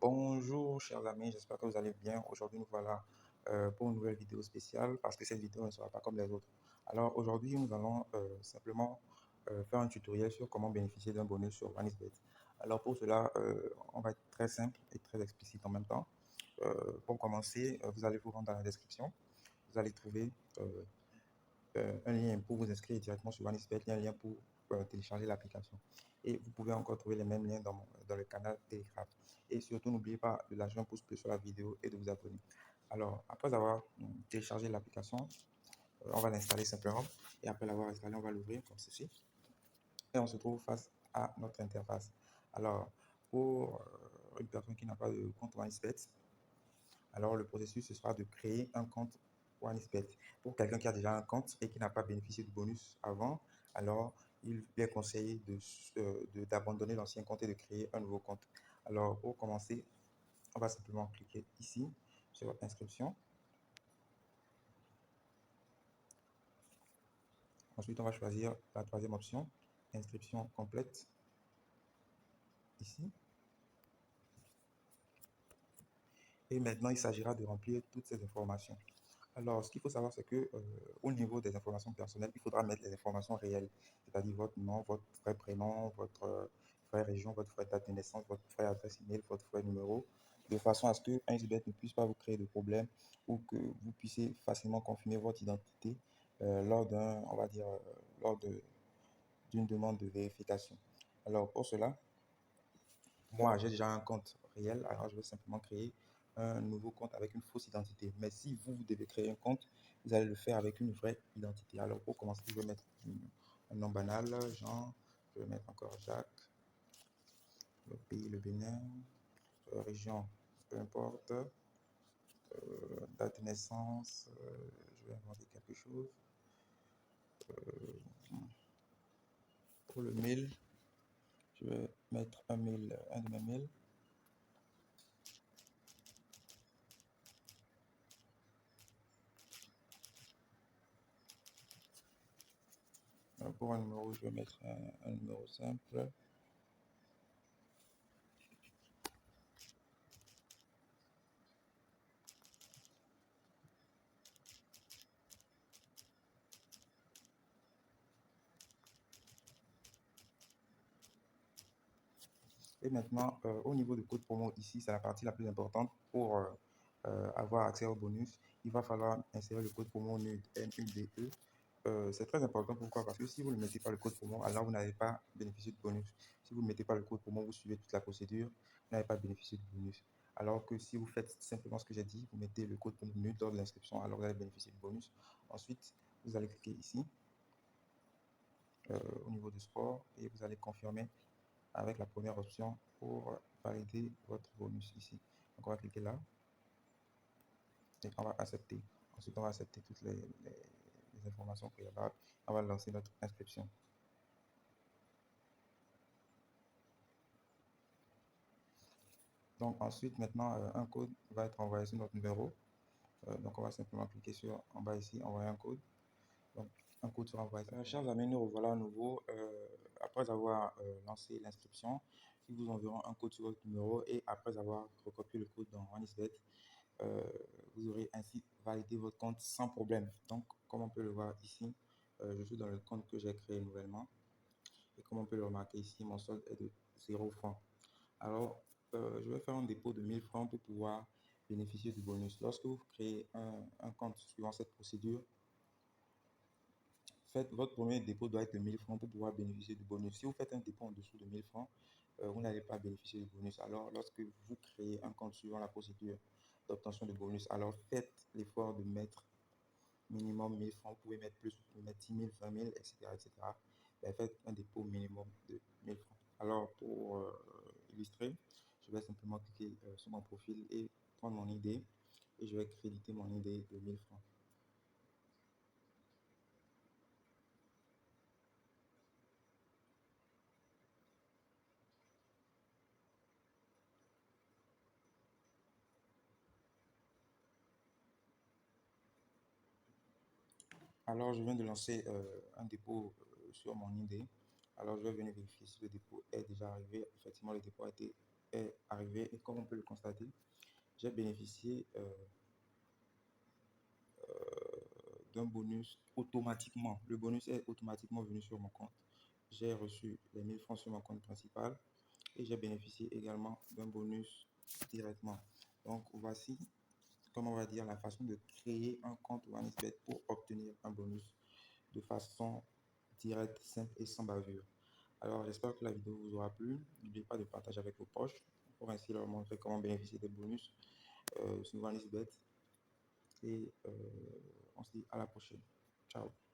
Bonjour chers amis, j'espère que vous allez bien. Aujourd'hui, nous voilà pour une nouvelle vidéo spéciale parce que cette vidéo ne sera pas comme les autres. Alors aujourd'hui, nous allons simplement faire un tutoriel sur comment bénéficier d'un bonus sur OneXBet. Alors pour cela, on va être très simple et très explicite en même temps. Pour commencer, vous allez vous rendre dans la description. Vous allez trouver un lien pour vous inscrire directement sur OneXBet et un lien pour télécharger l'application. Et vous pouvez encore trouver les mêmes liens dans le canal Telegram. Et surtout, n'oubliez pas de lâcher un pouce bleu sur la vidéo et de vous abonner. Alors, après avoir téléchargé l'application, on va l'installer simplement. Et après l'avoir installé, on va l'ouvrir comme ceci. Et on se trouve face à notre interface. Alors, pour une personne qui n'a pas de compte OneXBet, alors le processus ce sera de créer un compte OneXBet. Pour quelqu'un qui a déjà un compte et qui n'a pas bénéficié du bonus avant, alors il est conseillé d'abandonner l'ancien compte et de créer un nouveau compte. Alors pour commencer, on va simplement cliquer ici sur inscription. Ensuite, on va choisir la troisième option, inscription complète, ici. Et maintenant, il s'agira de remplir toutes ces informations. Alors, ce qu'il faut savoir, c'est que au niveau des informations personnelles, il faudra mettre les informations réelles, c'est-à-dire votre nom, votre vrai prénom, votre vraie région, votre vraie date de naissance, votre vraie adresse email, votre vrai numéro, de façon à ce que OneXBet ne puisse pas vous créer de problème ou que vous puissiez facilement confirmer votre identité lors d'un, on va dire, d'une demande de vérification. Alors, pour cela, moi, j'ai déjà un compte réel, alors je vais simplement créer un nouveau compte avec une fausse identité. Mais si vous devez créer un compte, vous allez le faire avec une vraie identité. Alors pour commencer, je vais mettre un nom banal, Jean, je vais mettre encore Jacques, le pays, le Bénin, région, peu importe, date de naissance, je vais inventer quelque chose. Pour le mail, je vais mettre un mail, un de mes mails. Pour un numéro, je vais mettre un numéro simple. Et maintenant, au niveau du code promo, ici, c'est la partie la plus importante pour avoir accès au bonus. Il va falloir insérer le code promo NUDE, NUDE. C'est très important. Pourquoi? Parce que si vous ne mettez pas le code promo, alors vous n'allez pas bénéficier du bonus. Si vous ne mettez pas le code promo, vous suivez toute la procédure, vous n'allez pas bénéficier du bonus. Alors que si vous faites simplement ce que j'ai dit, vous mettez le code promo NUDE lors de l'inscription, alors vous allez bénéficier du bonus. Ensuite, vous allez cliquer ici, au niveau du sport, et vous allez confirmer avec la première option pour valider votre bonus ici. Donc on va cliquer là et on va accepter. Ensuite, on va accepter toutes les informations préalables. On va lancer notre inscription. Donc ensuite, maintenant, un code va être envoyé sur notre numéro. Donc on va simplement cliquer sur en bas ici, envoyer un code. Donc un code sera envoyé. Chers amis, nous revoilà à nouveau. Après avoir lancé l'inscription, ils vous enverront un code sur votre numéro et après avoir recopié le code dans OneXBet, vous aurez ainsi validé votre compte sans problème. Donc, comme on peut le voir ici, je suis dans le compte que j'ai créé nouvellement. Et comme on peut le remarquer ici, mon solde est de 0 francs. Alors, je vais faire un dépôt de 1000 francs pour pouvoir bénéficier du bonus. Lorsque vous créez un compte suivant cette procédure, faites votre premier dépôt doit être de 1000 francs pour pouvoir bénéficier du bonus. Si vous faites un dépôt en dessous de 1000 francs, vous n'allez pas bénéficier du bonus. Alors, lorsque vous créez un compte suivant la procédure d'obtention de bonus, alors faites l'effort de mettre minimum 1000 francs. Vous pouvez mettre plus, vous pouvez mettre 10 000, 20 000, etc. etc. Ben, faites un dépôt minimum de 1000 francs. Alors, pour illustrer, je vais simplement cliquer sur mon profil et prendre mon idée et je vais créditer mon idée de 1000 francs. Alors, je viens de lancer un dépôt sur mon idée. Alors, je vais venir vérifier si le dépôt est déjà arrivé. Effectivement, le dépôt a été est arrivé et comme on peut le constater, j'ai bénéficié d'un bonus automatiquement. Le bonus est automatiquement venu sur mon compte. J'ai reçu les 1000 francs sur mon compte principal et j'ai bénéficié également d'un bonus directement. Donc, voici, comme on va dire, la façon de créer un compte OneXBet pour obtenir un bonus de façon directe, simple et sans bavure. Alors, j'espère que la vidéo vous aura plu. N'oubliez pas de partager avec vos proches pour ainsi leur montrer comment bénéficier des bonus sur OneXBet. Et on se dit à la prochaine. Ciao.